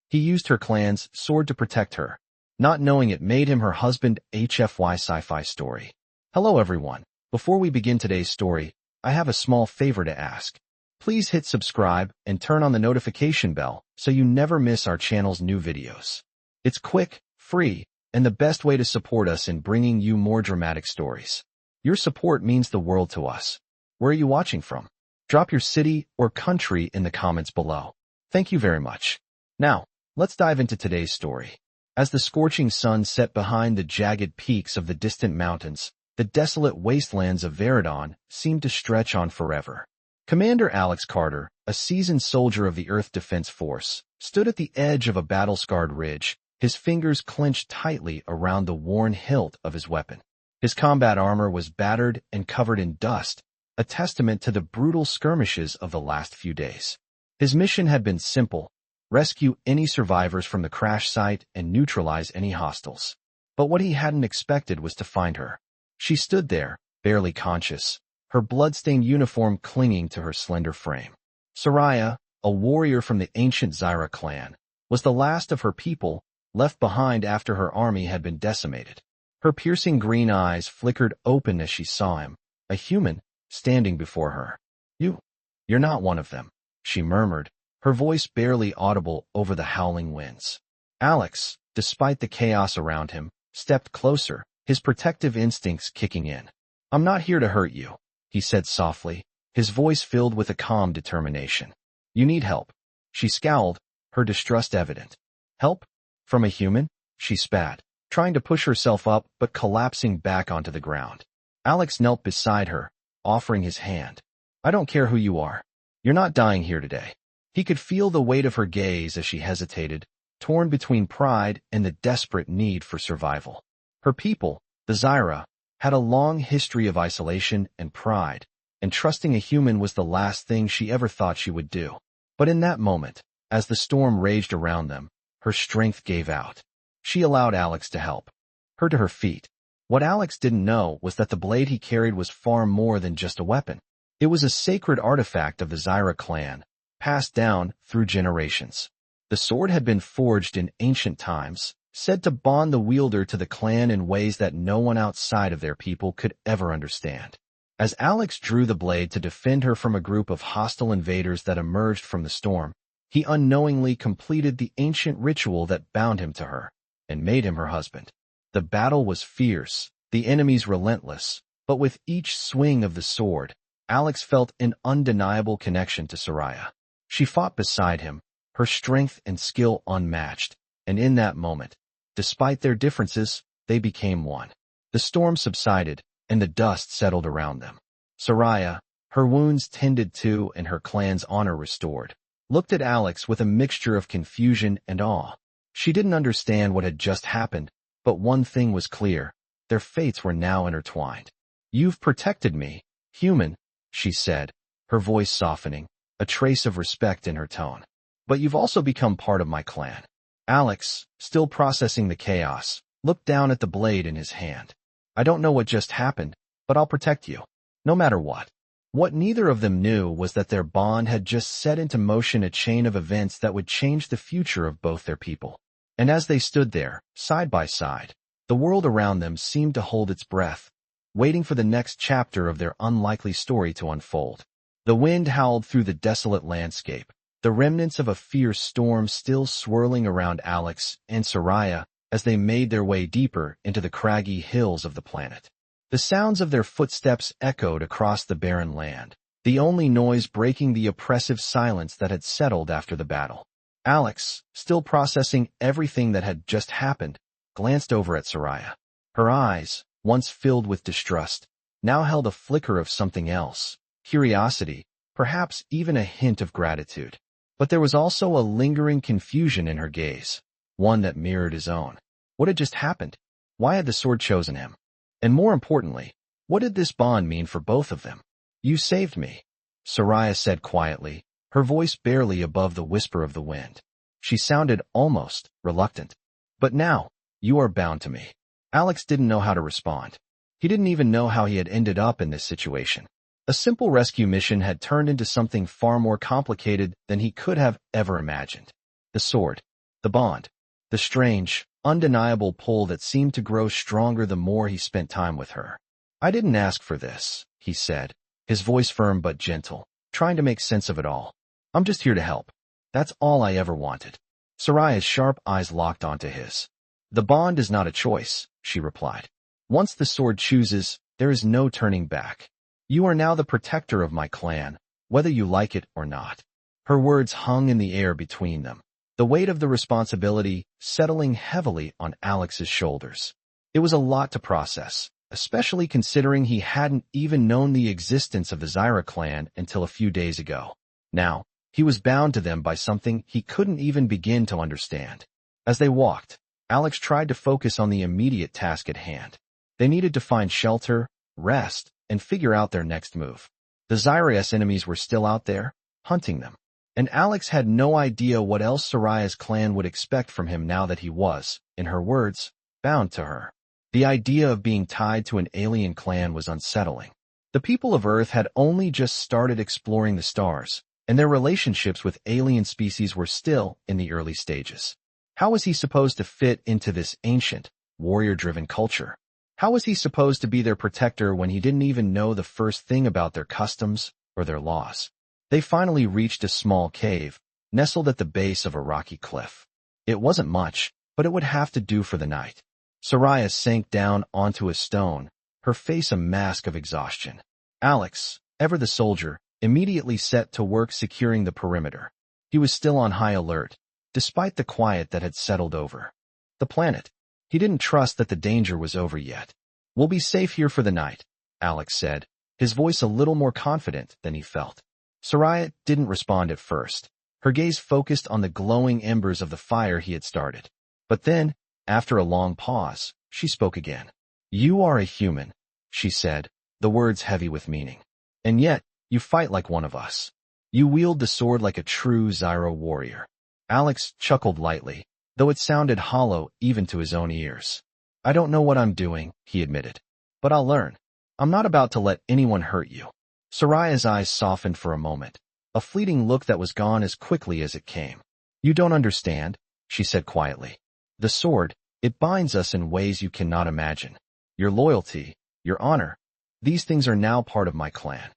He used her clan's sword to protect her, not knowing it made him her husband. HFY Sci-Fi story. Hello everyone. Before we begin today's story, I have a small favor to ask. Please hit subscribe and turn on the notification bell so you never miss our channel's new videos. It's quick, free, and the best way to support us in bringing you more dramatic stories. Your support means the world to us. Where are you watching from? Drop your city or country in the comments below. Thank you very much. Now, let's dive into today's story. As the scorching sun set behind the jagged peaks of the distant mountains, the desolate wastelands of Veridon seemed to stretch on forever. Commander Alex Carter, a seasoned soldier of the Earth Defense Force, stood at the edge of a battle-scarred ridge, his fingers clenched tightly around the worn hilt of his weapon. His combat armor was battered and covered in dust, a testament to the brutal skirmishes of the last few days. His mission had been simple: rescue any survivors from the crash site and neutralize any hostiles. But what he hadn't expected was to find her. She stood there, barely conscious, her blood-stained uniform clinging to her slender frame. Seraya, a warrior from the ancient Zyra clan, was the last of her people, left behind after her army had been decimated. Her piercing green eyes flickered open as she saw him, a human, standing before her. You're not one of them," she murmured, her voice barely audible over the howling winds. Alex, despite the chaos around him, stepped closer, his protective instincts kicking in. "I'm not here to hurt you," he said softly, his voice filled with a calm determination. "You need help." She scowled, her distrust evident. "Help? From a human?" she spat, trying to push herself up but collapsing back onto the ground. Alex knelt beside her, offering his hand. "I don't care who you are. You're not dying here today." He could feel the weight of her gaze as she hesitated, torn between pride and the desperate need for survival. Her people, the Zyra, had a long history of isolation and pride, and trusting a human was the last thing she ever thought she would do. But in that moment, as the storm raged around them, her strength gave out. She allowed Alex to help her to her feet. What Alex didn't know was that the blade he carried was far more than just a weapon. It was a sacred artifact of the Zyra clan, passed down through generations. The sword had been forged in ancient times, said to bond the wielder to the clan in ways that no one outside of their people could ever understand. As Alex drew the blade to defend her from a group of hostile invaders that emerged from the storm, he unknowingly completed the ancient ritual that bound him to her and made him her husband. The battle was fierce, the enemies relentless, but with each swing of the sword, Alex felt an undeniable connection to Seraya. She fought beside him, her strength and skill unmatched, and in that moment, despite their differences, they became one. The storm subsided, and the dust settled around them. Seraya, her wounds tended to and her clan's honor restored, looked at Alex with a mixture of confusion and awe. She didn't understand what had just happened, but one thing was clear: their fates were now intertwined. "You've protected me, human," she said, her voice softening, a trace of respect in her tone. "But you've also become part of my clan." Alex, still processing the chaos, looked down at the blade in his hand. "I don't know what just happened, but I'll protect you, no matter what." What neither of them knew was that their bond had just set into motion a chain of events that would change the future of both their people. And as they stood there, side by side, the world around them seemed to hold its breath, waiting for the next chapter of their unlikely story to unfold. The wind howled through the desolate landscape, the remnants of a fierce storm still swirling around Alex and Seraya as they made their way deeper into the craggy hills of the planet. The sounds of their footsteps echoed across the barren land, the only noise breaking the oppressive silence that had settled after the battle. Alex, still processing everything that had just happened, glanced over at Seraya. Her eyes, once filled with distrust, now held a flicker of something else: curiosity, perhaps even a hint of gratitude. But there was also a lingering confusion in her gaze, one that mirrored his own. What had just happened? Why had the sword chosen him? And more importantly, what did this bond mean for both of them? "You saved me," Seraya said quietly, her voice barely above the whisper of the wind. She sounded almost reluctant. "But now, you are bound to me." Alex didn't know how to respond. He didn't even know how he had ended up in this situation. A simple rescue mission had turned into something far more complicated than he could have ever imagined. The sword. The bond. The strange, undeniable pull that seemed to grow stronger the more he spent time with her. I didn't ask for this, he said, his voice firm but gentle, trying to make sense of it all. I'm just here to help. That's all I ever wanted. Seraya's sharp eyes locked onto his. The bond is not a choice, she replied. Once the sword chooses, there is no turning back. You are now the protector of my clan, whether you like it or not. Her words hung in the air between them, the weight of the responsibility settling heavily on Alex's shoulders. It was a lot to process, especially considering he hadn't even known the existence of the Zyra clan until a few days ago. Now, he was bound to them by something he couldn't even begin to understand. As they walked, Alex tried to focus on the immediate task at hand. They needed to find shelter, rest, and figure out their next move. The Zyra's enemies were still out there, hunting them. And Alex had no idea what else Seraya's clan would expect from him now that he was, in her words, bound to her. The idea of being tied to an alien clan was unsettling. The people of Earth had only just started exploring the stars, and their relationships with alien species were still in the early stages. How was he supposed to fit into this ancient, warrior-driven culture? How was he supposed to be their protector when he didn't even know the first thing about their customs or their laws? They finally reached a small cave, nestled at the base of a rocky cliff. It wasn't much, but it would have to do for the night. Seraya sank down onto a stone, her face a mask of exhaustion. Alex, ever the soldier, immediately set to work securing the perimeter. He was still on high alert, despite the quiet that had settled over the planet. He didn't trust that the danger was over yet. We'll be safe here for the night, Alex said, his voice a little more confident than he felt. Seraya didn't respond at first, her gaze focused on the glowing embers of the fire he had started. But then, after a long pause, she spoke again. You are a human, she said, the words heavy with meaning. And yet, you fight like one of us. You wield the sword like a true Zyra warrior. Alex chuckled lightly, though it sounded hollow even to his own ears. I don't know what I'm doing, he admitted. But I'll learn. I'm not about to let anyone hurt you. Seraya's eyes softened for a moment, a fleeting look that was gone as quickly as it came. You don't understand, she said quietly. The sword, it binds us in ways you cannot imagine. Your loyalty, your honor, these things are now part of my clan.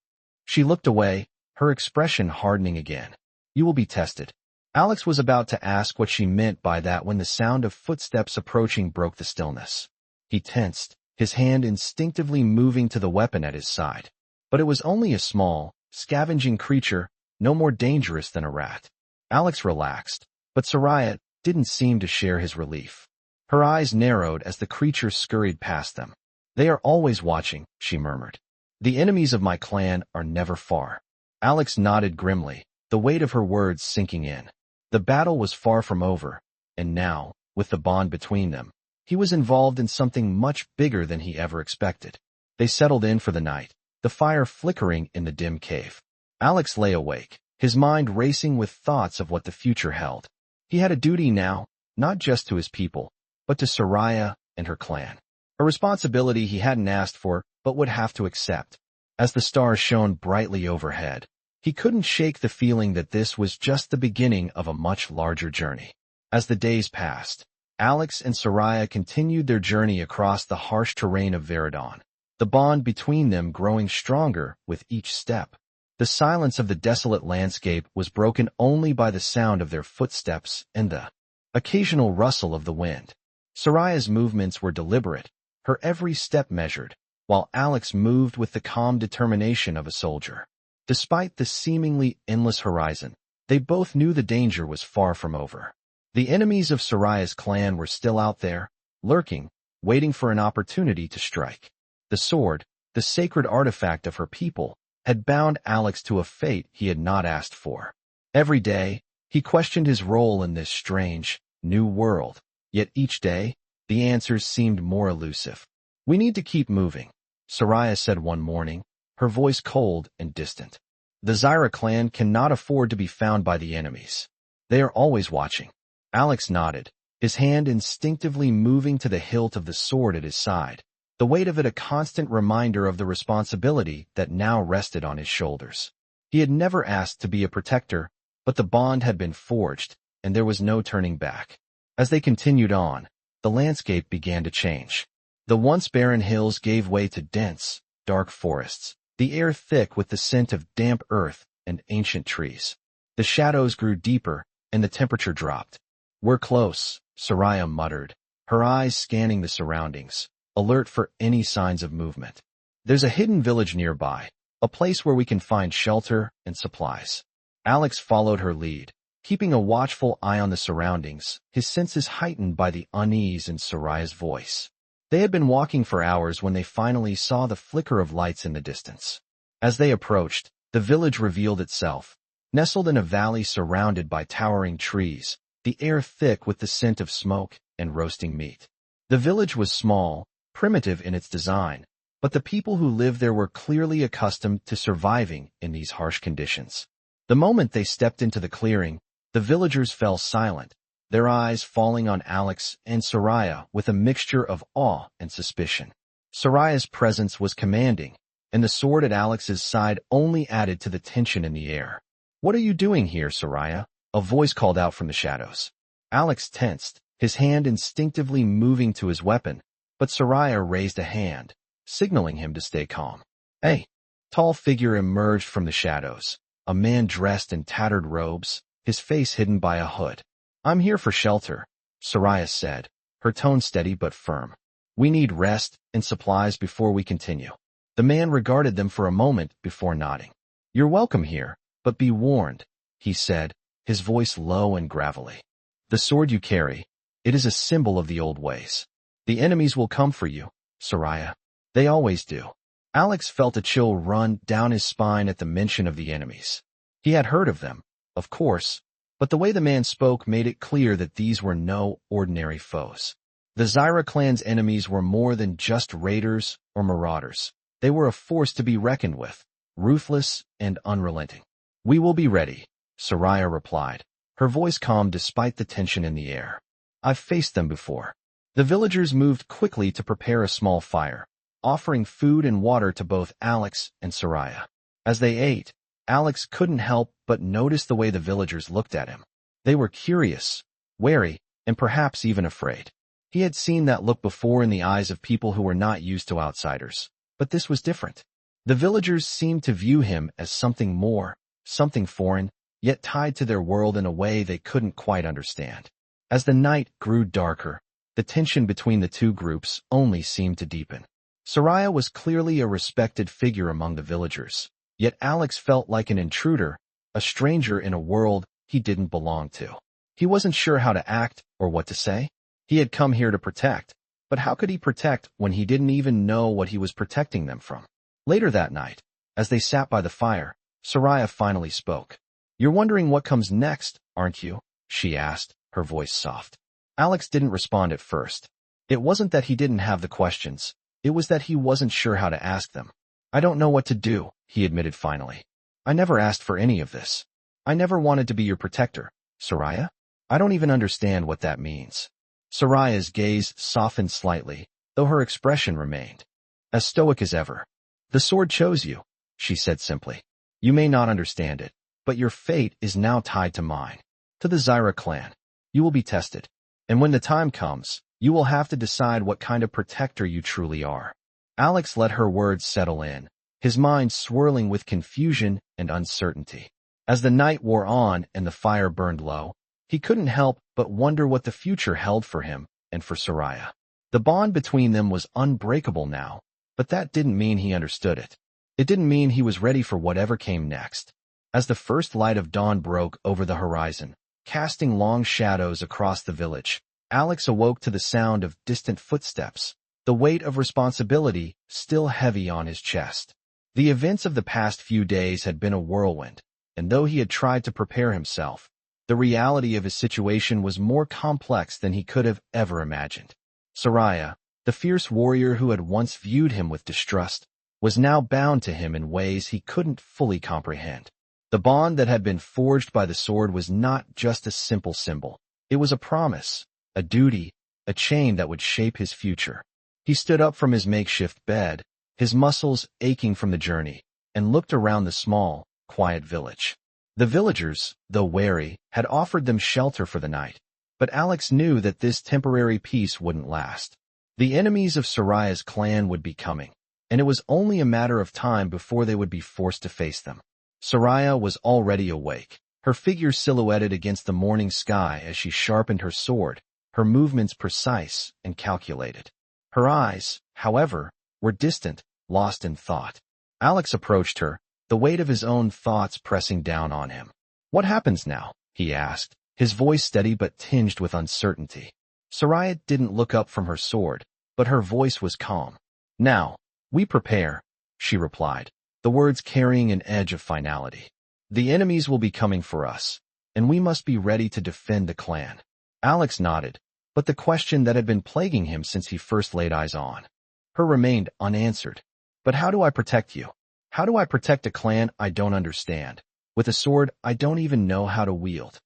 She looked away, her expression hardening again. You will be tested. Alex was about to ask what she meant by that when the sound of footsteps approaching broke the stillness. He tensed, his hand instinctively moving to the weapon at his side. But it was only a small, scavenging creature, no more dangerous than a rat. Alex relaxed, but Seraya didn't seem to share his relief. Her eyes narrowed as the creature scurried past them. They are always watching, she murmured. The enemies of my clan are never far. Alex nodded grimly, the weight of her words sinking in. The battle was far from over, and now, with the bond between them, he was involved in something much bigger than he ever expected. They settled in for the night, the fire flickering in the dim cave. Alex lay awake, his mind racing with thoughts of what the future held. He had a duty now, not just to his people, but to Seraya and her clan. A responsibility he hadn't asked for, but would have to accept. As the stars shone brightly overhead, he couldn't shake the feeling that this was just the beginning of a much larger journey. As the days passed, Alex and Seraya continued their journey across the harsh terrain of Veridon, the bond between them growing stronger with each step. The silence of the desolate landscape was broken only by the sound of their footsteps and the occasional rustle of the wind. Seraya's movements were deliberate, her every step measured, while Alex moved with the calm determination of a soldier. Despite the seemingly endless horizon, they both knew the danger was far from over. The enemies of Seraya's clan were still out there, lurking, waiting for an opportunity to strike. The sword, the sacred artifact of her people, had bound Alex to a fate he had not asked for. Every day, he questioned his role in this strange, new world, yet each day, the answers seemed more elusive. We need to keep moving, Seraya said one morning, her voice cold and distant. The Zyra clan cannot afford to be found by the enemies. They are always watching. Alex nodded, his hand instinctively moving to the hilt of the sword at his side, the weight of it a constant reminder of the responsibility that now rested on his shoulders. He had never asked to be a protector, but the bond had been forged, and there was no turning back. As they continued on, the landscape began to change. The once barren hills gave way to dense, dark forests, the air thick with the scent of damp earth and ancient trees. The shadows grew deeper, and the temperature dropped. "We're close," Seraya muttered, her eyes scanning the surroundings, alert for any signs of movement. "There's a hidden village nearby, a place where we can find shelter and supplies." Alex followed her lead, keeping a watchful eye on the surroundings, his senses heightened by the unease in Seraya's voice. They had been walking for hours when they finally saw the flicker of lights in the distance. As they approached, the village revealed itself, nestled in a valley surrounded by towering trees, the air thick with the scent of smoke and roasting meat. The village was small, primitive in its design, but the people who lived there were clearly accustomed to surviving in these harsh conditions. The moment they stepped into the clearing, the villagers fell silent, their eyes falling on Alex and Seraya with a mixture of awe and suspicion. Seraya's presence was commanding, and the sword at Alex's side only added to the tension in the air. "What are you doing here, Seraya?" a voice called out from the shadows. Alex tensed, his hand instinctively moving to his weapon, but Seraya raised a hand, signaling him to stay calm. "Hey!" Tall figure emerged from the shadows, a man dressed in tattered robes, his face hidden by a hood. "I'm here for shelter," Seraya said, her tone steady but firm. "We need rest and supplies before we continue." The man regarded them for a moment before nodding. "You're welcome here, but be warned," he said, his voice low and gravelly. "The sword you carry, it is a symbol of the old ways. The enemies will come for you, Seraya. They always do." Alex felt a chill run down his spine at the mention of the enemies. He had heard of them, of course, but the way the man spoke made it clear that these were no ordinary foes. The Zyra clan's enemies were more than just raiders or marauders. They were a force to be reckoned with, ruthless and unrelenting. "We will be ready," Seraya replied, her voice calm despite the tension in the air. "I've faced them before." The villagers moved quickly to prepare a small fire, offering food and water to both Alex and Seraya. As they ate, Alex couldn't help but notice the way the villagers looked at him. They were curious, wary, and perhaps even afraid. He had seen that look before in the eyes of people who were not used to outsiders, but this was different. The villagers seemed to view him as something more, something foreign, yet tied to their world in a way they couldn't quite understand. As the night grew darker, the tension between the two groups only seemed to deepen. Seraya was clearly a respected figure among the villagers, yet Alex felt like an intruder, a stranger in a world he didn't belong to. He wasn't sure how to act or what to say. He had come here to protect, but how could he protect when he didn't even know what he was protecting them from? Later that night, as they sat by the fire, Seraya finally spoke. "You're wondering what comes next, aren't you?" she asked, her voice soft. Alex didn't respond at first. It wasn't that he didn't have the questions, it was that he wasn't sure how to ask them. "I don't know what to do," he admitted finally. "I never asked for any of this. I never wanted to be your protector, Seraya. I don't even understand what that means." Seraya's gaze softened slightly, though her expression remained as stoic as ever. "The sword chose you," she said simply. "You may not understand it, but your fate is now tied to mine, to the Zyra clan. You will be tested, and when the time comes, you will have to decide what kind of protector you truly are." Alex let her words settle in, his mind swirling with confusion and uncertainty. As the night wore on and the fire burned low, he couldn't help but wonder what the future held for him and for Seraya. The bond between them was unbreakable now, but that didn't mean he understood it. It didn't mean he was ready for whatever came next. As the first light of dawn broke over the horizon, casting long shadows across the village, Alex awoke to the sound of distant footsteps, the weight of responsibility still heavy on his chest. The events of the past few days had been a whirlwind, and though he had tried to prepare himself, the reality of his situation was more complex than he could have ever imagined. Seraya, the fierce warrior who had once viewed him with distrust, was now bound to him in ways he couldn't fully comprehend. The bond that had been forged by the sword was not just a simple symbol. It was a promise, a duty, a chain that would shape his future. He stood up from his makeshift bed, his muscles aching from the journey, and looked around the small, quiet village. The villagers, though wary, had offered them shelter for the night, but Alex knew that this temporary peace wouldn't last. The enemies of Seraya's clan would be coming, and it was only a matter of time before they would be forced to face them. Seraya was already awake, her figure silhouetted against the morning sky as she sharpened her sword, her movements precise and calculated. Her eyes, however, were distant, lost in thought. Alex approached her, the weight of his own thoughts pressing down on him. "What happens now?" he asked, his voice steady but tinged with uncertainty. Seraya didn't look up from her sword, but her voice was calm. "Now, we prepare," she replied, the words carrying an edge of finality. "The enemies will be coming for us, and we must be ready to defend the clan." Alex nodded, but the question that had been plaguing him since he first laid eyes on her remained unanswered. "But how do I protect you? How do I protect a clan I don't understand, with a sword I don't even know how to wield?"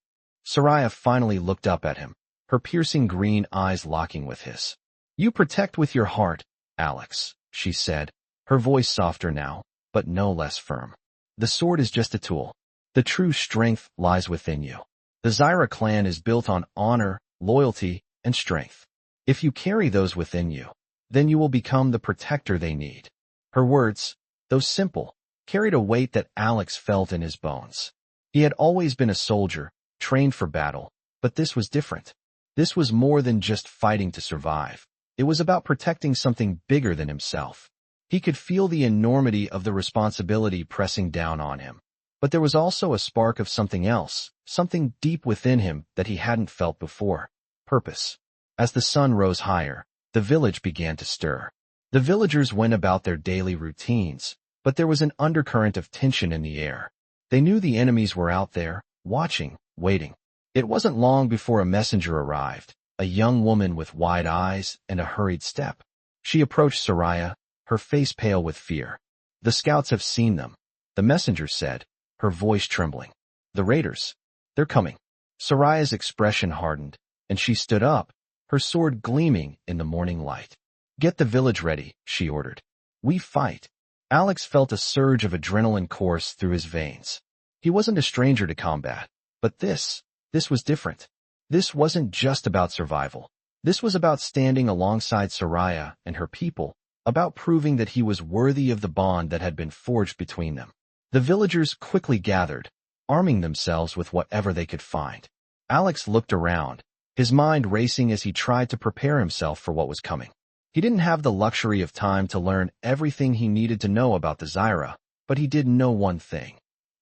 Seraya finally looked up at him, her piercing green eyes locking with his. "You protect with your heart, Alex," she said, her voice softer now, but no less firm. "The sword is just a tool. The true strength lies within you. The Zyra clan is built on honor, loyalty, and strength. If you carry those within you, then you will become the protector they need." Her words, though simple, carried a weight that Alex felt in his bones. He had always been a soldier, trained for battle, but this was different. This was more than just fighting to survive. It was about protecting something bigger than himself. He could feel the enormity of the responsibility pressing down on him. But there was also a spark of something else, something deep within him that he hadn't felt before. Purpose. As the sun rose higher, the village began to stir. The villagers went about their daily routines, but there was an undercurrent of tension in the air. They knew the enemies were out there, watching, waiting. It wasn't long before a messenger arrived, a young woman with wide eyes and a hurried step. She approached Seraya, her face pale with fear. "The scouts have seen them," the messenger said, her voice trembling. "The raiders. They're coming." Seraya's expression hardened, and she stood up, her sword gleaming in the morning light. "Get the village ready," she ordered. "We fight." Alex felt a surge of adrenaline course through his veins. He wasn't a stranger to combat, but this was different. This wasn't just about survival. This was about standing alongside Seraya and her people, about proving that he was worthy of the bond that had been forged between them. The villagers quickly gathered, arming themselves with whatever they could find. Alex looked around, his mind racing as he tried to prepare himself for what was coming. He didn't have the luxury of time to learn everything he needed to know about the Zyra, but he did know one thing.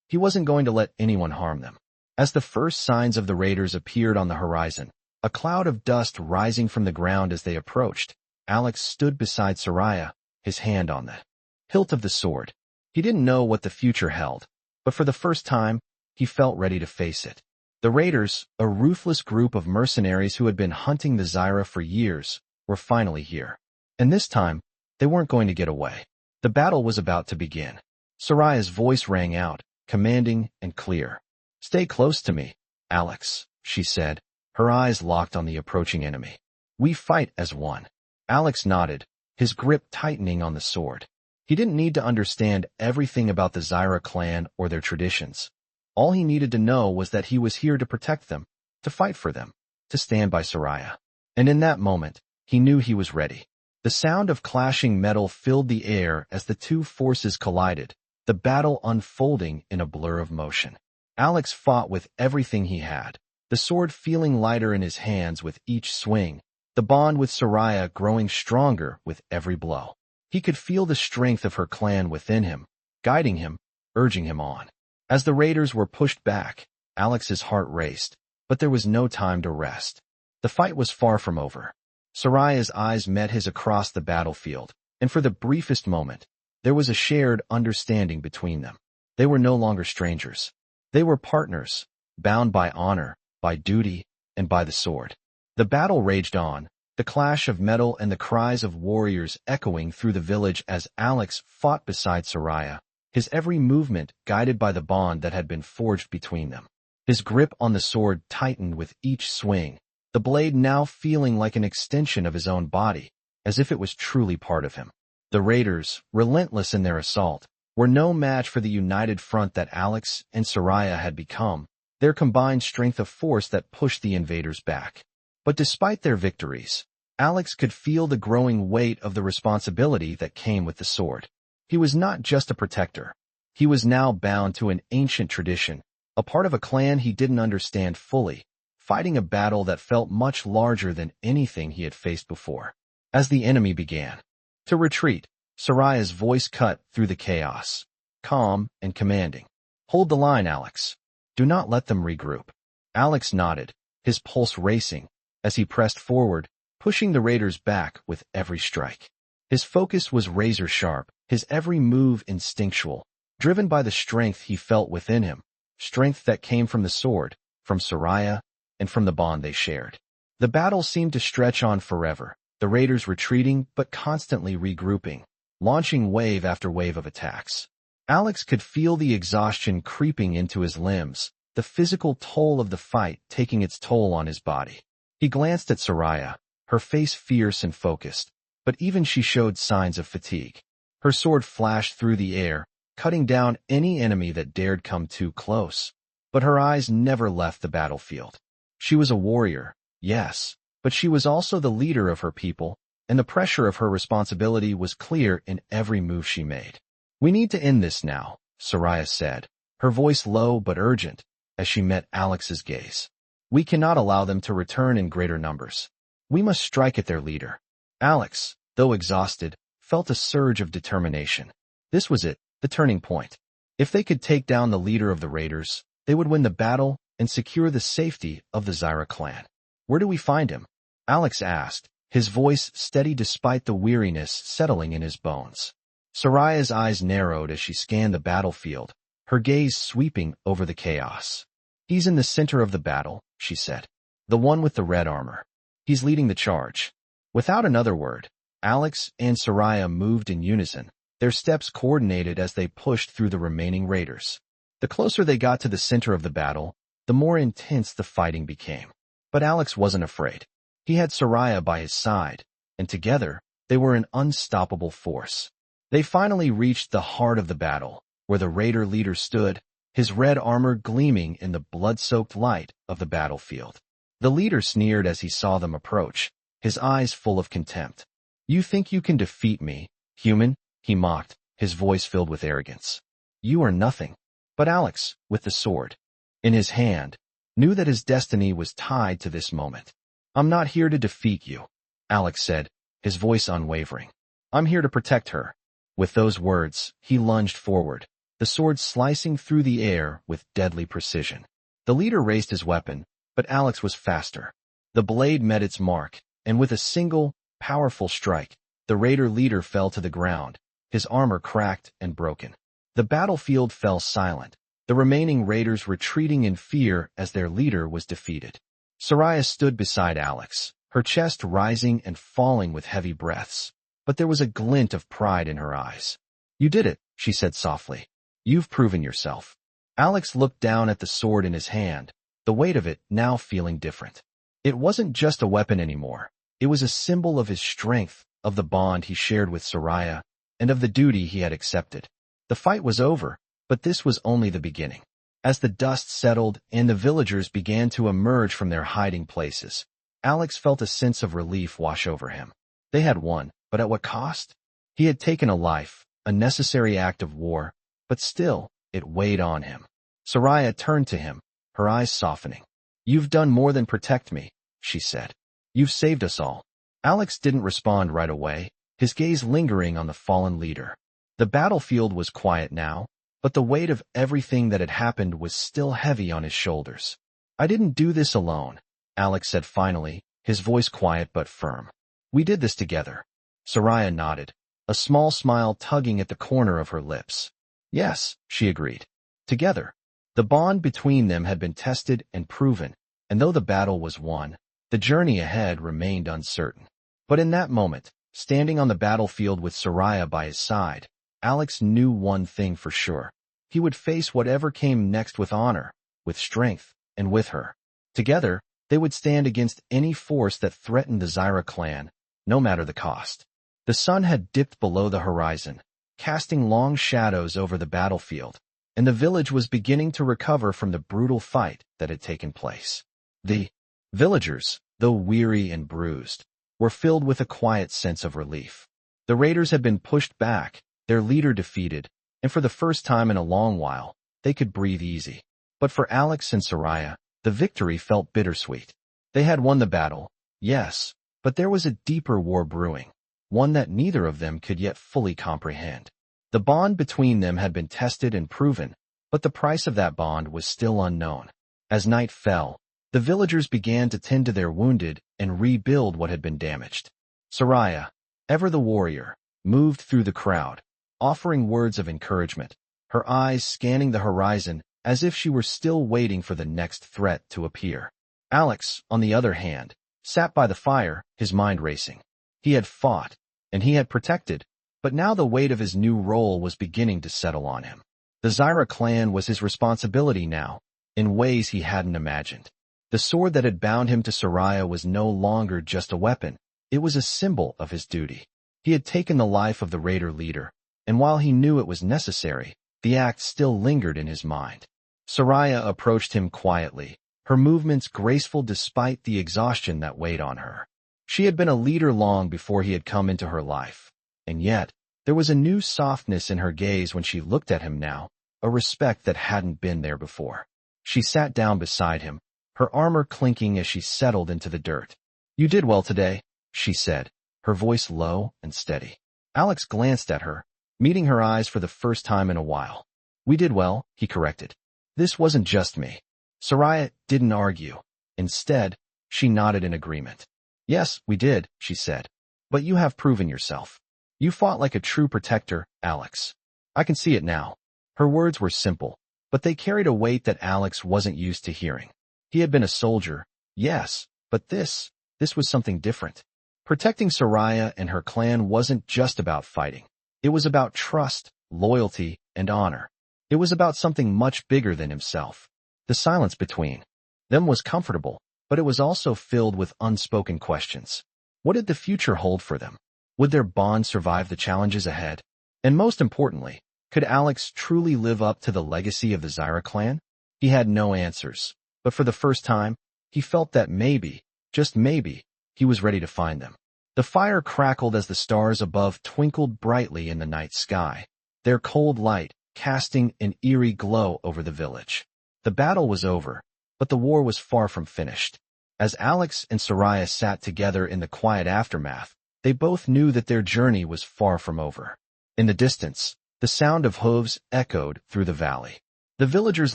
He wasn't going to let anyone harm them. As the first signs of the raiders appeared on the horizon, a cloud of dust rising from the ground as they approached, Alex stood beside Seraya, his hand on the hilt of the sword. He didn't know what the future held, but for the first time, he felt ready to face it. The raiders, a ruthless group of mercenaries who had been hunting the Zyra for years, were finally here. And this time, they weren't going to get away. The battle was about to begin. Seraya's voice rang out, commanding and clear. "Stay close to me, Alex," she said, her eyes locked on the approaching enemy. "We fight as one." Alex nodded, his grip tightening on the sword. He didn't need to understand everything about the Zyra clan or their traditions. All he needed to know was that he was here to protect them, to fight for them, to stand by Seraya. And in that moment, he knew he was ready. The sound of clashing metal filled the air as the two forces collided, the battle unfolding in a blur of motion. Alex fought with everything he had, the sword feeling lighter in his hands with each swing, the bond with Seraya growing stronger with every blow. He could feel the strength of her clan within him, guiding him, urging him on. As the raiders were pushed back, Alex's heart raced, but there was no time to rest. The fight was far from over. Seraya's eyes met his across the battlefield, and for the briefest moment, there was a shared understanding between them. They were no longer strangers. They were partners, bound by honor, by duty, and by the sword. The battle raged on, the clash of metal and the cries of warriors echoing through the village as Alex fought beside Seraya, his every movement guided by the bond that had been forged between them. His grip on the sword tightened with each swing, the blade now feeling like an extension of his own body, as if it was truly part of him. The raiders, relentless in their assault, were no match for the united front that Alex and Seraya had become, their combined strength of force that pushed the invaders back. But despite their victories, Alex could feel the growing weight of the responsibility that came with the sword. He was not just a protector. He was now bound to an ancient tradition, a part of a clan he didn't understand fully, fighting a battle that felt much larger than anything he had faced before. As the enemy began to retreat, Seraya's voice cut through the chaos, calm and commanding. "Hold the line, Alex. Do not let them regroup." Alex nodded, his pulse racing, as he pressed forward, pushing the raiders back with every strike. His focus was razor-sharp, his every move instinctual, driven by the strength he felt within him, strength that came from the sword, from Seraya, and from the bond they shared. The battle seemed to stretch on forever, the raiders retreating but constantly regrouping, launching wave after wave of attacks. Alex could feel the exhaustion creeping into his limbs, the physical toll of the fight taking its toll on his body. He glanced at Seraya, her face fierce and focused, but even she showed signs of fatigue. Her sword flashed through the air, cutting down any enemy that dared come too close. But her eyes never left the battlefield. She was a warrior, yes, but she was also the leader of her people, and the pressure of her responsibility was clear in every move she made. "We need to end this now," Seraya said, her voice low but urgent, as she met Alex's gaze. "We cannot allow them to return in greater numbers. We must strike at their leader." Alex, though exhausted, felt a surge of determination. This was it, the turning point. If they could take down the leader of the raiders, they would win the battle and secure the safety of the Zyra clan. "Where do we find him?" Alex asked, his voice steady despite the weariness settling in his bones. Seraya's eyes narrowed as she scanned the battlefield, her gaze sweeping over the chaos. "He's in the center of the battle," she said. "The one with the red armor. He's leading the charge." Without another word, Alex and Seraya moved in unison, their steps coordinated as they pushed through the remaining raiders. The closer they got to the center of the battle, the more intense the fighting became. But Alex wasn't afraid. He had Seraya by his side, and together, they were an unstoppable force. They finally reached the heart of the battle, where the raider leader stood, his red armor gleaming in the blood-soaked light of the battlefield. The leader sneered as he saw them approach, his eyes full of contempt. "You think you can defeat me, human?" he mocked, his voice filled with arrogance. "You are nothing." But Alex, with the sword in his hand, knew that his destiny was tied to this moment. "I'm not here to defeat you," Alex said, his voice unwavering. "I'm here to protect her." With those words, he lunged forward, the sword slicing through the air with deadly precision. The leader raised his weapon, but Alex was faster. The blade met its mark, and with a single, powerful strike, the raider leader fell to the ground, his armor cracked and broken. The battlefield fell silent, the remaining raiders retreating in fear as their leader was defeated. Seraya stood beside Alex, her chest rising and falling with heavy breaths, but there was a glint of pride in her eyes. "You did it," she said softly. "You've proven yourself." Alex looked down at the sword in his hand, the weight of it now feeling different. It wasn't just a weapon anymore. It was a symbol of his strength, of the bond he shared with Seraya, and of the duty he had accepted. The fight was over, but this was only the beginning. As the dust settled and the villagers began to emerge from their hiding places, Alex felt a sense of relief wash over him. They had won, but at what cost? He had taken a life, a necessary act of war, but still, it weighed on him. Seraya turned to him, her eyes softening. "You've done more than protect me," she said. "You've saved us all." Alex didn't respond right away, his gaze lingering on the fallen leader. The battlefield was quiet now, but the weight of everything that had happened was still heavy on his shoulders. "I didn't do this alone," Alex said finally, his voice quiet but firm. "We did this together." Seraya nodded, a small smile tugging at the corner of her lips. "Yes," she agreed. "Together." The bond between them had been tested and proven, and though the battle was won, the journey ahead remained uncertain. But in that moment, standing on the battlefield with Seraya by his side, Alex knew one thing for sure. He would face whatever came next with honor, with strength, and with her. Together, they would stand against any force that threatened the Zyra clan, no matter the cost. The sun had dipped below the horizon, casting long shadows over the battlefield, and the village was beginning to recover from the brutal fight that had taken place. The villagers, though weary and bruised, were filled with a quiet sense of relief. The raiders had been pushed back, their leader defeated, and for the first time in a long while, they could breathe easy. But for Alex and Seraya, the victory felt bittersweet. They had won the battle, yes, but there was a deeper war brewing, one that neither of them could yet fully comprehend. The bond between them had been tested and proven, but the price of that bond was still unknown. As night fell, the villagers began to tend to their wounded and rebuild what had been damaged. Seraya, ever the warrior, moved through the crowd, offering words of encouragement, her eyes scanning the horizon as if she were still waiting for the next threat to appear. Alex, on the other hand, sat by the fire, his mind racing. He had fought, and he had protected, but now the weight of his new role was beginning to settle on him. The Zyra clan was his responsibility now, in ways he hadn't imagined. The sword that had bound him to Seraya was no longer just a weapon, it was a symbol of his duty. He had taken the life of the raider leader, and while he knew it was necessary, the act still lingered in his mind. Seraya approached him quietly, her movements graceful despite the exhaustion that weighed on her. She had been a leader long before he had come into her life, and yet, there was a new softness in her gaze when she looked at him now, a respect that hadn't been there before. She sat down beside him, her armor clinking as she settled into the dirt. "You did well today," she said, her voice low and steady. Alex glanced at her, meeting her eyes for the first time in a while. "We did well," he corrected. "This wasn't just me." Seraya didn't argue. Instead, she nodded in agreement. "Yes, we did," she said. "But you have proven yourself. You fought like a true protector, Alex. I can see it now." Her words were simple, but they carried a weight that Alex wasn't used to hearing. He had been a soldier, yes, but this was something different. Protecting Seraya and her clan wasn't just about fighting. It was about trust, loyalty, and honor. It was about something much bigger than himself. The silence between them was comfortable, but it was also filled with unspoken questions. What did the future hold for them? Would their bond survive the challenges ahead? And most importantly, could Alex truly live up to the legacy of the Zyra clan? He had no answers, but for the first time, he felt that maybe, just maybe, he was ready to find them. The fire crackled as the stars above twinkled brightly in the night sky, their cold light casting an eerie glow over the village. The battle was over, but the war was far from finished. As Alex and Seraya sat together in the quiet aftermath, they both knew that their journey was far from over. In the distance, the sound of hooves echoed through the valley. The villagers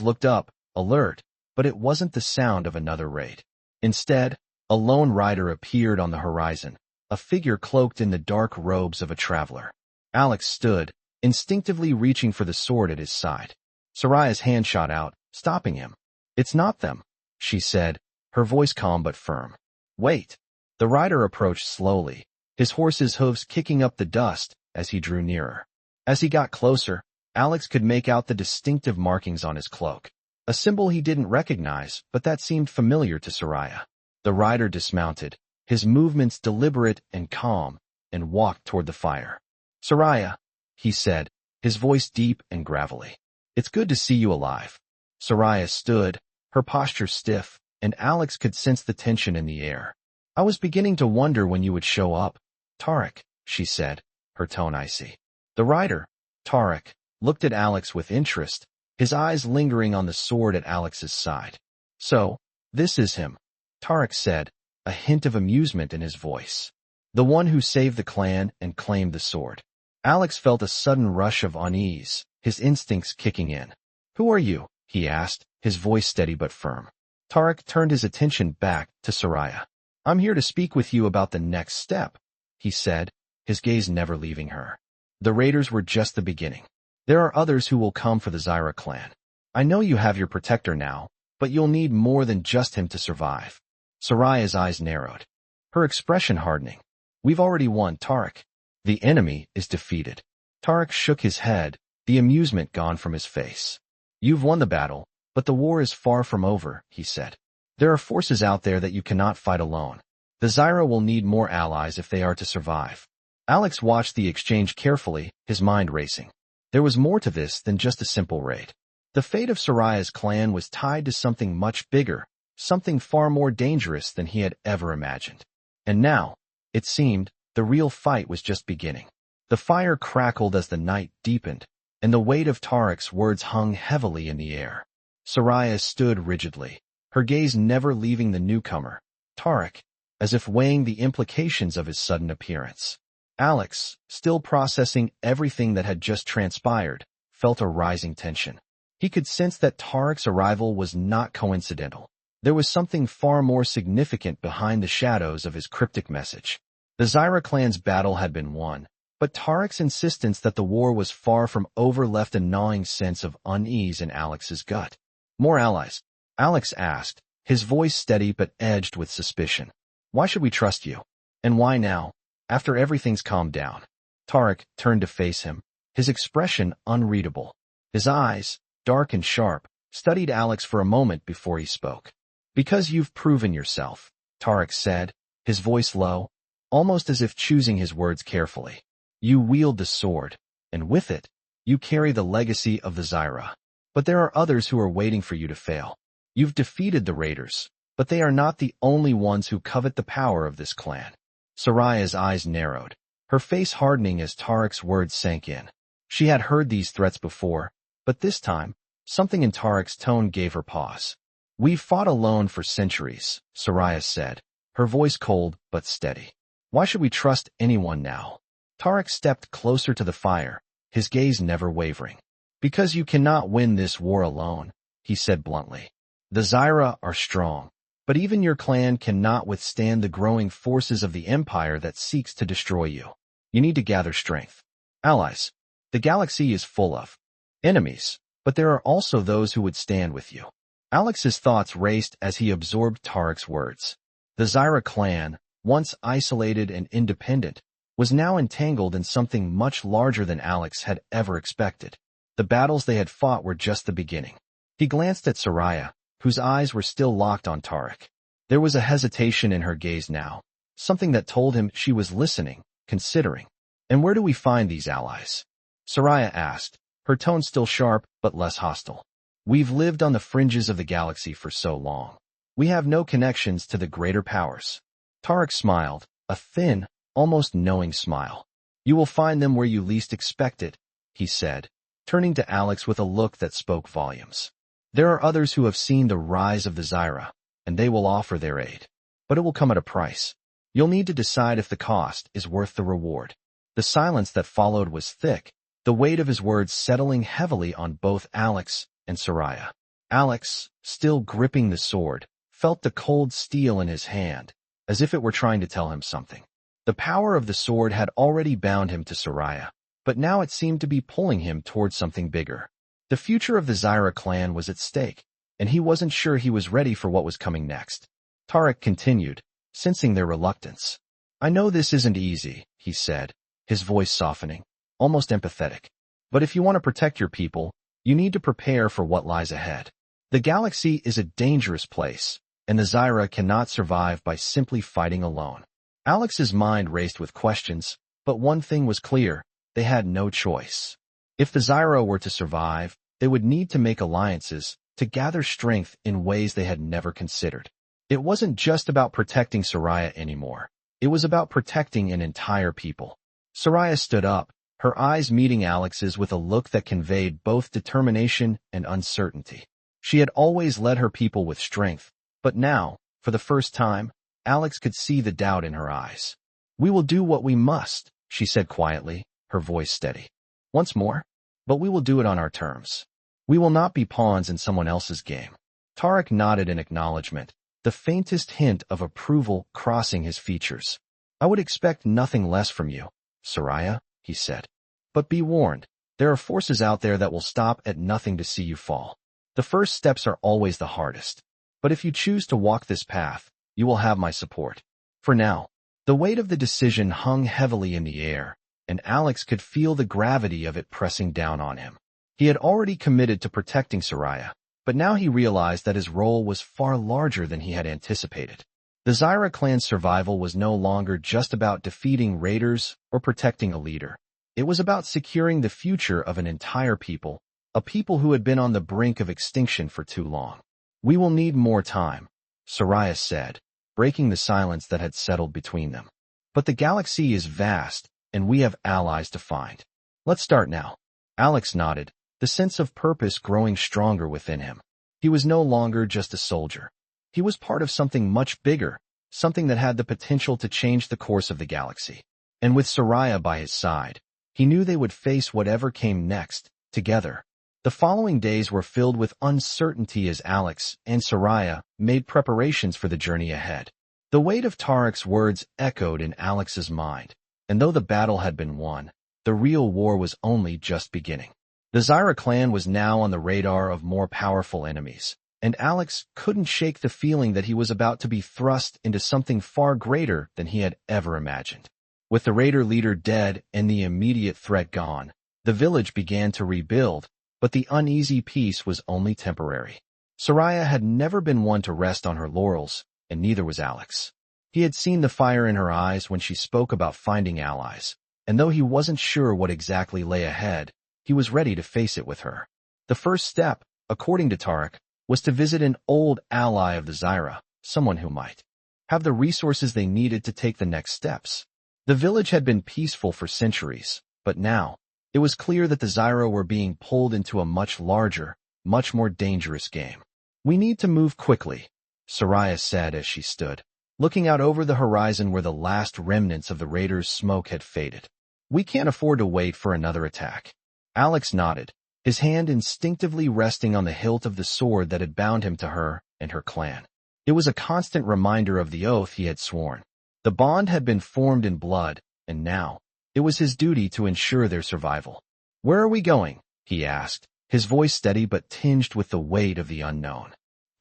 looked up, alert, but it wasn't the sound of another raid. Instead, a lone rider appeared on the horizon, a figure cloaked in the dark robes of a traveler. Alex stood, instinctively reaching for the sword at his side. Seraya's hand shot out, stopping him. "It's not them," she said, her voice calm but firm. "Wait." The rider approached slowly, his horse's hooves kicking up the dust as he drew nearer. As he got closer, Alex could make out the distinctive markings on his cloak, a symbol he didn't recognize, but that seemed familiar to Seraya. The rider dismounted, his movements deliberate and calm, and walked toward the fire. "Seraya," he said, his voice deep and gravelly. "It's good to see you alive." Seraya stood, her posture stiff, and Alex could sense the tension in the air. "I was beginning to wonder when you would show up, Tarek," she said, her tone icy. The rider, Tarek, looked at Alex with interest, his eyes lingering on the sword at Alex's side. "So, this is him," Tarek said, a hint of amusement in his voice. "The one who saved the clan and claimed the sword." Alex felt a sudden rush of unease, his instincts kicking in. "Who are you?" he asked, his voice steady but firm. Tarek turned his attention back to Seraya. "I'm here to speak with you about the next step," he said, his gaze never leaving her. "The raiders were just the beginning. There are others who will come for the Zyra clan. I know you have your protector now, but you'll need more than just him to survive." Seraya's eyes narrowed, her expression hardening. "We've already won, Tarek. The enemy is defeated." Tarek shook his head, the amusement gone from his face. "You've won the battle, but the war is far from over," he said. "There are forces out there that you cannot fight alone. The Zyra will need more allies if they are to survive." Alex watched the exchange carefully, his mind racing. There was more to this than just a simple raid. The fate of Seraya's clan was tied to something much bigger, something far more dangerous than he had ever imagined. And now, it seemed, the real fight was just beginning. The fire crackled as the night deepened, and the weight of Tarek's words hung heavily in the air. Seraya stood rigidly, her gaze never leaving the newcomer, Tarek, as if weighing the implications of his sudden appearance. Alex, still processing everything that had just transpired, felt a rising tension. He could sense that Tarek's arrival was not coincidental. There was something far more significant behind the shadows of his cryptic message. The Zyra clan's battle had been won, but Tarek's insistence that the war was far from over left a gnawing sense of unease in Alex's gut. More allies? Alex asked, his voice steady but edged with suspicion. Why should we trust you? And why now, after everything's calmed down? Tarek turned to face him, his expression unreadable. His eyes, dark and sharp, studied Alex for a moment before he spoke. Because you've proven yourself, Tarek said, his voice low, almost as if choosing his words carefully. You wield the sword, and with it, you carry the legacy of the Zyra. But there are others who are waiting for you to fail. You've defeated the raiders, but they are not the only ones who covet the power of this clan. Seraya's eyes narrowed, her face hardening as Tarek's words sank in. She had heard these threats before, but this time, something in Tarek's tone gave her pause. We've fought alone for centuries, Seraya said, her voice cold but steady. Why should we trust anyone now? Tarek stepped closer to the fire, his gaze never wavering. Because you cannot win this war alone, he said bluntly. The Zyra are strong, but even your clan cannot withstand the growing forces of the empire that seeks to destroy you. You need to gather strength. Allies. The galaxy is full of enemies, but there are also those who would stand with you. Alex's thoughts raced as he absorbed Tarek's words. The Zyra clan, once isolated and independent, was now entangled in something much larger than Alex had ever expected. The battles they had fought were just the beginning. He glanced at Seraya, whose eyes were still locked on Tarek. There was a hesitation in her gaze now, something that told him she was listening, considering. And where do we find these allies? Seraya asked, her tone still sharp but less hostile. We've lived on the fringes of the galaxy for so long. We have no connections to the greater powers. Tarek smiled, a thin, almost knowing smile. You will find them where you least expect it, he said, turning to Alex with a look that spoke volumes. There are others who have seen the rise of the Zyra, and they will offer their aid. But it will come at a price. You'll need to decide if the cost is worth the reward. The silence that followed was thick, the weight of his words settling heavily on both Alex and Seraya. Alex, still gripping the sword, felt the cold steel in his hand, as if it were trying to tell him something. The power of the sword had already bound him to Seraya, but now it seemed to be pulling him towards something bigger. The future of the Zyra clan was at stake, and he wasn't sure he was ready for what was coming next. Tarek continued, sensing their reluctance. I know this isn't easy, he said, his voice softening, almost empathetic. But if you want to protect your people, you need to prepare for what lies ahead. The galaxy is a dangerous place, and the Zyra cannot survive by simply fighting alone. Alex's mind raced with questions, but one thing was clear. They had no choice. If the Zyra were to survive, they would need to make alliances, to gather strength in ways they had never considered. It wasn't just about protecting Seraya anymore. It was about protecting an entire people. Seraya stood up, her eyes meeting Alex's with a look that conveyed both determination and uncertainty. She had always led her people with strength, but now, for the first time, Alex could see the doubt in her eyes. We will do what we must, she said quietly, her voice steady. Once more, but we will do it on our terms. We will not be pawns in someone else's game. Tarek nodded in acknowledgement, the faintest hint of approval crossing his features. I would expect nothing less from you, Seraya, he said. But be warned, there are forces out there that will stop at nothing to see you fall. The first steps are always the hardest. But if you choose to walk this path, you will have my support. For now, the weight of the decision hung heavily in the air, and Alex could feel the gravity of it pressing down on him. He had already committed to protecting Seraya, but now he realized that his role was far larger than he had anticipated. The Zyra clan's survival was no longer just about defeating raiders or protecting a leader. It was about securing the future of an entire people, a people who had been on the brink of extinction for too long. "We will need more time," Seraya said, breaking the silence that had settled between them. "But the galaxy is vast, and we have allies to find. Let's start now." Alex nodded, the sense of purpose growing stronger within him. He was no longer just a soldier. He was part of something much bigger, something that had the potential to change the course of the galaxy. And with Seraya by his side, he knew they would face whatever came next, together. The following days were filled with uncertainty as Alex and Seraya made preparations for the journey ahead. The weight of Tarek's words echoed in Alex's mind, and though the battle had been won, the real war was only just beginning. The Zyra clan was now on the radar of more powerful enemies, and Alex couldn't shake the feeling that he was about to be thrust into something far greater than he had ever imagined. With the raider leader dead and the immediate threat gone, the village began to rebuild, but the uneasy peace was only temporary. Seraya had never been one to rest on her laurels, and neither was Alex. He had seen the fire in her eyes when she spoke about finding allies, and though he wasn't sure what exactly lay ahead, he was ready to face it with her. The first step, according to Tarek, was to visit an old ally of the Zyra, someone who might have the resources they needed to take the next steps. The village had been peaceful for centuries, but now, it was clear that the Zyra were being pulled into a much larger, much more dangerous game. "We need to move quickly," Seraya said as she stood, looking out over the horizon where the last remnants of the raiders' smoke had faded. "We can't afford to wait for another attack." Alex nodded, his hand instinctively resting on the hilt of the sword that had bound him to her and her clan. It was a constant reminder of the oath he had sworn. The bond had been formed in blood, and now, it was his duty to ensure their survival. "Where are we going?" he asked, his voice steady but tinged with the weight of the unknown.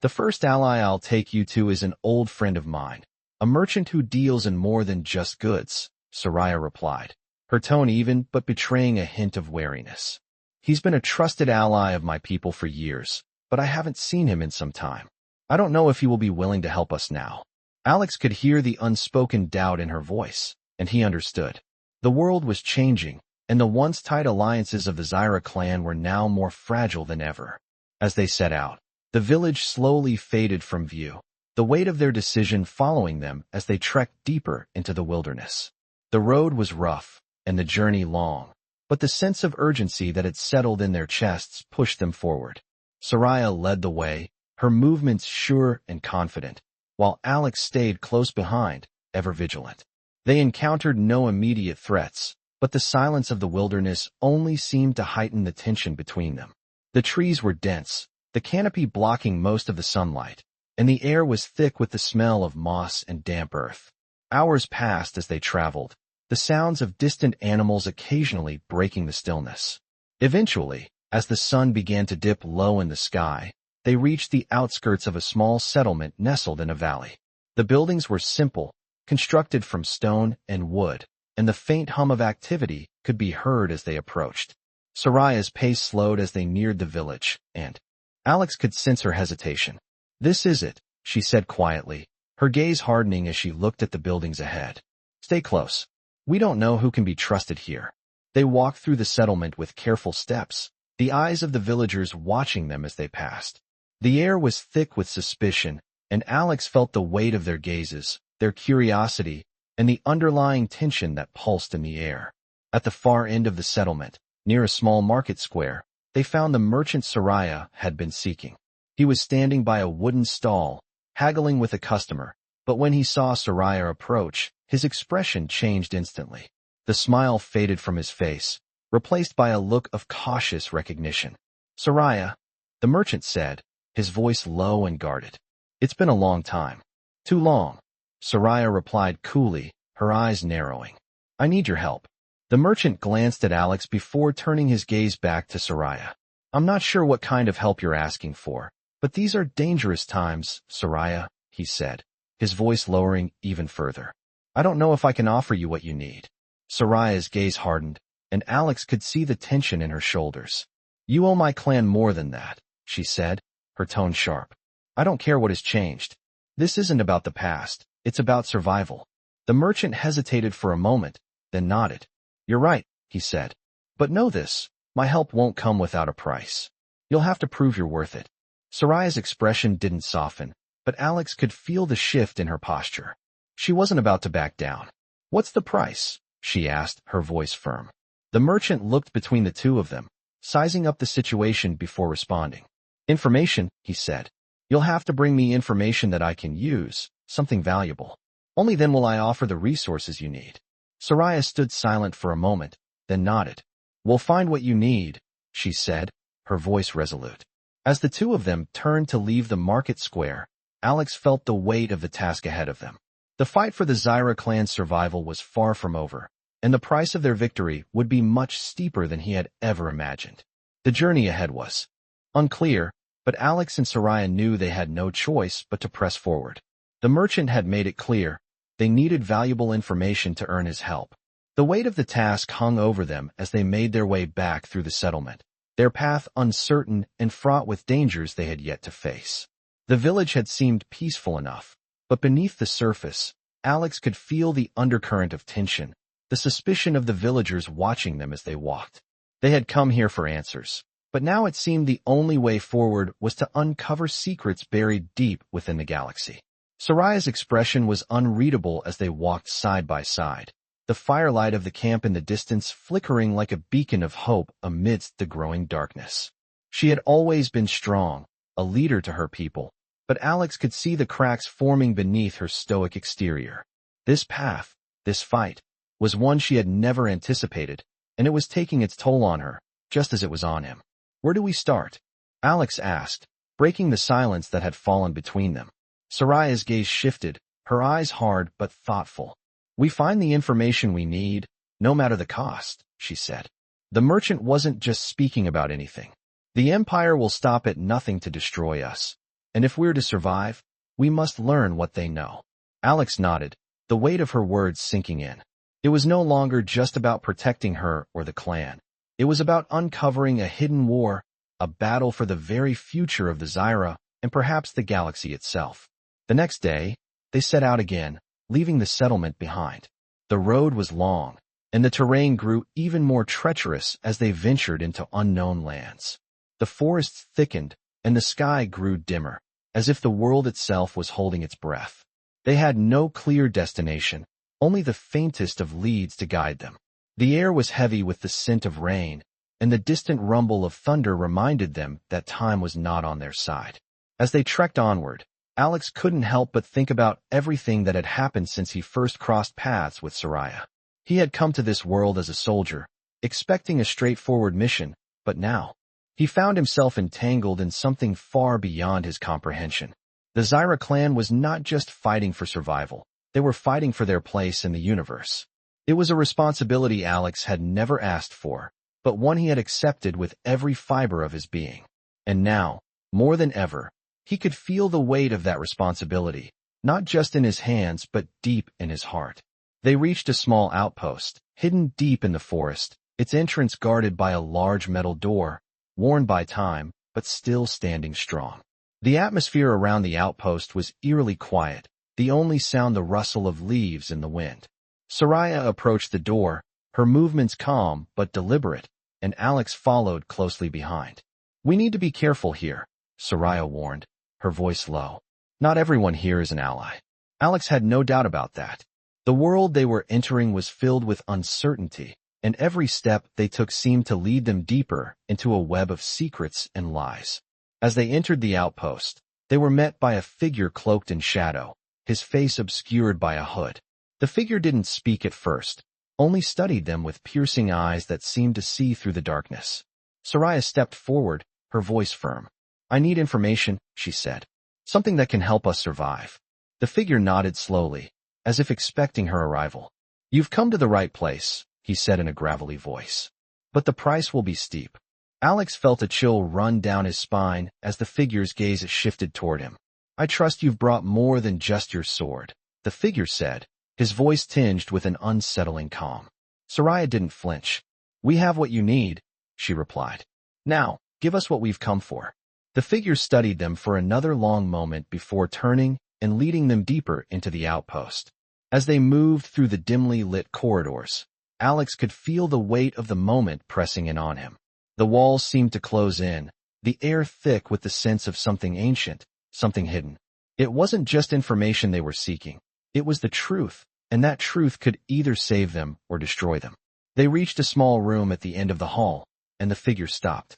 "The first ally I'll take you to is an old friend of mine, a merchant who deals in more than just goods," Seraya replied, her tone even but betraying a hint of wariness. "He's been a trusted ally of my people for years, but I haven't seen him in some time. I don't know if he will be willing to help us now." Alex could hear the unspoken doubt in her voice, and he understood. The world was changing, and the once tight alliances of the Zyra clan were now more fragile than ever. As they set out, the village slowly faded from view, the weight of their decision following them as they trekked deeper into the wilderness. The road was rough, and the journey long, but the sense of urgency that had settled in their chests pushed them forward. Seraya led the way, her movements sure and confident, while Alex stayed close behind, ever vigilant. They encountered no immediate threats, but the silence of the wilderness only seemed to heighten the tension between them. The trees were dense, the canopy blocking most of the sunlight, and the air was thick with the smell of moss and damp earth. Hours passed as they traveled, the sounds of distant animals occasionally breaking the stillness. Eventually, as the sun began to dip low in the sky, they reached the outskirts of a small settlement nestled in a valley. The buildings were simple, constructed from stone and wood, and the faint hum of activity could be heard as they approached. Seraya's pace slowed as they neared the village, and Alex could sense her hesitation. "This is it," she said quietly, her gaze hardening as she looked at the buildings ahead. "Stay close. We don't know who can be trusted here." They walked through the settlement with careful steps, the eyes of the villagers watching them as they passed. The air was thick with suspicion, and Alex felt the weight of their gazes, their curiosity, and the underlying tension that pulsed in the air. At the far end of the settlement, near a small market square, they found the merchant Seraya had been seeking. He was standing by a wooden stall, haggling with a customer, but when he saw Seraya approach, his expression changed instantly. The smile faded from his face, replaced by a look of cautious recognition. "Seraya," the merchant said, his voice low and guarded. "It's been a long time." "Too long," Seraya replied coolly, her eyes narrowing. "I need your help." The merchant glanced at Alex before turning his gaze back to Seraya. "I'm not sure what kind of help you're asking for, but these are dangerous times, Seraya," he said, his voice lowering even further. "I don't know if I can offer you what you need." Seraya's gaze hardened, and Alex could see the tension in her shoulders. "You owe my clan more than that," she said, her tone sharp. "I don't care what has changed. This isn't about the past, It's about survival. The merchant hesitated for a moment, then nodded. You're right, he said. But know this, my help won't come without a price. You'll have to prove you're worth it. Saraya's expression didn't soften, but Alex could feel the shift in her posture. She wasn't about to back down. What's the price? She asked, her voice firm. The merchant looked between the two of them, sizing up the situation before responding. Information, he said. You'll have to bring me information that I can use, something valuable. Only then will I offer the resources you need. Seraya stood silent for a moment, then nodded. We'll find what you need, she said, her voice resolute. As the two of them turned to leave the market square, Alex felt the weight of the task ahead of them. The fight for the Zyra clan's survival was far from over, and the price of their victory would be much steeper than he had ever imagined. The journey ahead was unclear, but Alex and Seraya knew they had no choice but to press forward. The merchant had made it clear they needed valuable information to earn his help. The weight of the task hung over them as they made their way back through the settlement, their path uncertain and fraught with dangers they had yet to face. The village had seemed peaceful enough, but beneath the surface, Alex could feel the undercurrent of tension, the suspicion of the villagers watching them as they walked. They had come here for answers, but now it seemed the only way forward was to uncover secrets buried deep within the galaxy. Saraya's expression was unreadable as they walked side by side, the firelight of the camp in the distance flickering like a beacon of hope amidst the growing darkness. She had always been strong, a leader to her people, but Alex could see the cracks forming beneath her stoic exterior. This path, this fight, was one she had never anticipated, and it was taking its toll on her, just as it was on him. Where do we start? Alex asked, breaking the silence that had fallen between them. Saraya's gaze shifted, her eyes hard but thoughtful. We find the information we need, no matter the cost, she said. The merchant wasn't just speaking about anything. The Empire will stop at nothing to destroy us, and if we're to survive, we must learn what they know. Alex nodded, the weight of her words sinking in. It was no longer just about protecting her or the clan. It was about uncovering a hidden war, a battle for the very future of the Zyra, and perhaps the galaxy itself. The next day, they set out again, leaving the settlement behind. The road was long, and the terrain grew even more treacherous as they ventured into unknown lands. The forests thickened, and the sky grew dimmer, as if the world itself was holding its breath. They had no clear destination, only the faintest of leads to guide them. The air was heavy with the scent of rain, and the distant rumble of thunder reminded them that time was not on their side. As they trekked onward, Alex couldn't help but think about everything that had happened since he first crossed paths with Seraya. He had come to this world as a soldier, expecting a straightforward mission, but now, he found himself entangled in something far beyond his comprehension. The Zyra clan was not just fighting for survival, they were fighting for their place in the universe. It was a responsibility Alex had never asked for, but one he had accepted with every fiber of his being. And now, more than ever, he could feel the weight of that responsibility, not just in his hands but deep in his heart. They reached a small outpost, hidden deep in the forest, its entrance guarded by a large metal door, worn by time, but still standing strong. The atmosphere around the outpost was eerily quiet, the only sound the rustle of leaves in the wind. Seraya approached the door, her movements calm but deliberate, and Alex followed closely behind. We need to be careful here, Seraya warned, her voice low. Not everyone here is an ally. Alex had no doubt about that. The world they were entering was filled with uncertainty, and every step they took seemed to lead them deeper into a web of secrets and lies. As they entered the outpost, they were met by a figure cloaked in shadow, his face obscured by a hood. The figure didn't speak at first, only studied them with piercing eyes that seemed to see through the darkness. Seraya stepped forward, her voice firm. I need information, she said. Something that can help us survive. The figure nodded slowly, as if expecting her arrival. You've come to the right place, he said in a gravelly voice. But the price will be steep. Alex felt a chill run down his spine as the figure's gaze shifted toward him. I trust you've brought more than just your sword, the figure said, his voice tinged with an unsettling calm. Seraya didn't flinch. We have what you need, she replied. Now, give us what we've come for. The figure studied them for another long moment before turning and leading them deeper into the outpost. As they moved through the dimly lit corridors, Alex could feel the weight of the moment pressing in on him. The walls seemed to close in, the air thick with the sense of something ancient, something hidden. It wasn't just information they were seeking. It was the truth, and that truth could either save them or destroy them. They reached a small room at the end of the hall, and the figure stopped.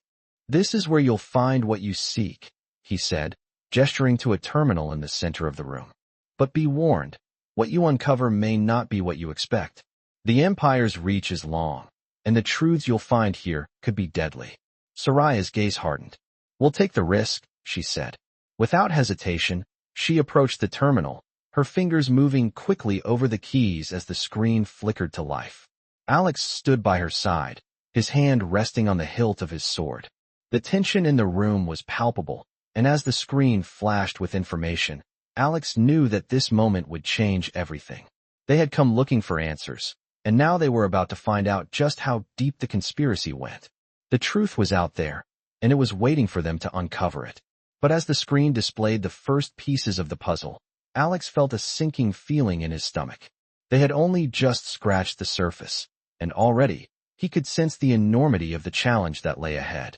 "This is where you'll find what you seek," he said, gesturing to a terminal in the center of the room. "But be warned, what you uncover may not be what you expect. The Empire's reach is long, and the truths you'll find here could be deadly." Seraya's gaze hardened. "We'll take the risk," she said. Without hesitation, she approached the terminal, her fingers moving quickly over the keys as the screen flickered to life. Alex stood by her side, his hand resting on the hilt of his sword. The tension in the room was palpable, and as the screen flashed with information, Alex knew that this moment would change everything. They had come looking for answers, and now they were about to find out just how deep the conspiracy went. The truth was out there, and it was waiting for them to uncover it. But as the screen displayed the first pieces of the puzzle, Alex felt a sinking feeling in his stomach. They had only just scratched the surface, and already, he could sense the enormity of the challenge that lay ahead.